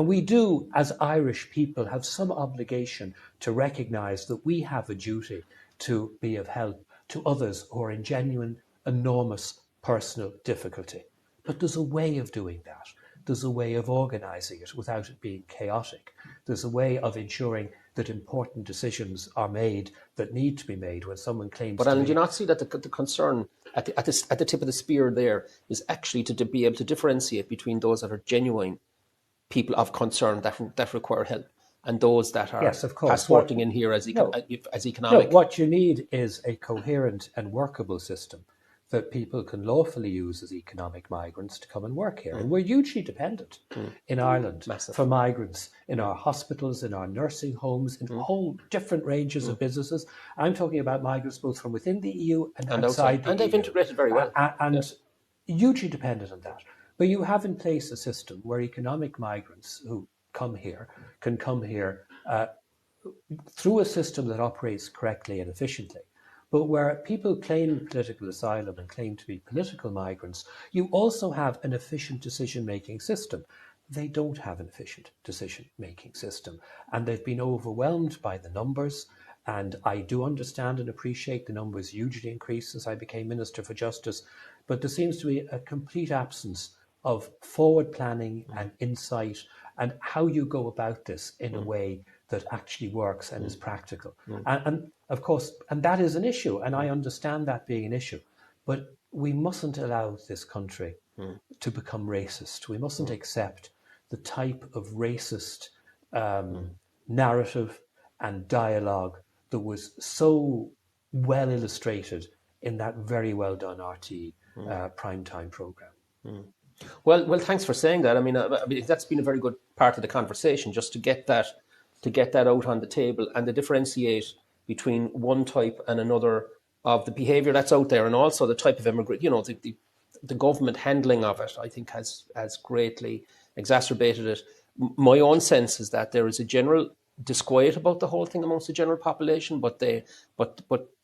And we do, as Irish people, have some obligation to recognise that we have a duty to be of help to others who are in genuine, enormous personal difficulty. But there's a way of doing that. There's a way of organising it without it being chaotic. There's a way of ensuring that important decisions are made that need to be made when someone claims But to Alan, be... do you not see that the concern at the tip of the spear there is actually to be able to differentiate between those that are genuine people of concern that require help and those that are Yes, of course. passporting in here as No, economic? what you need is a coherent and workable system that people can lawfully use as economic migrants to come and work here. And we're hugely dependent in Ireland for migrants in our hospitals, in our nursing homes, in whole different ranges of businesses. I'm talking about migrants both from within the EU and outside the EU. And they've integrated very well. And hugely dependent on that. But you have in place a system where economic migrants who come here can come here through a system that operates correctly and efficiently. But where people claim political asylum and claim to be political migrants, you also have an efficient decision-making system. They don't have an efficient decision-making system, and they've been overwhelmed by the numbers. And I do understand and appreciate the numbers hugely increased since I became Minister for Justice, but there seems to be a complete absence of forward planning and insight and how you go about this in a way that actually works and is practical. And of course, and that is an issue, and I understand that being an issue, but we mustn't allow this country to become racist. We mustn't accept the type of racist narrative and dialogue that was so well illustrated in that very well done RTE primetime programme. Well, thanks for saying that. I mean, that's been a very good part of the conversation, just to get that out on the table and to differentiate between one type and another of the behaviour that's out there, and also the type of immigrant. You know, the government handling of it, I think, has greatly exacerbated it. My own sense is that there is a general disquiet about the whole thing amongst the general population, but the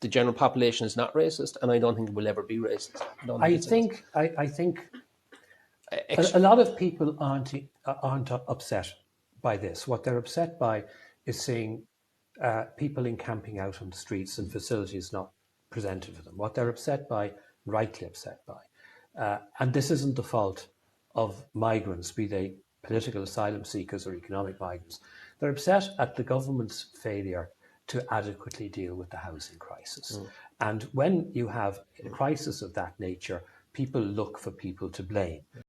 general population is not racist, and I don't think it will ever be racist. I think a lot of people aren't upset by this. What they're upset by is seeing people encamping out on the streets and facilities not presented for them. What they're upset by, rightly upset by, and this isn't the fault of migrants, be they political asylum seekers or economic migrants. They're upset at the government's failure to adequately deal with the housing crisis. And when you have a crisis of that nature, people look for people to blame.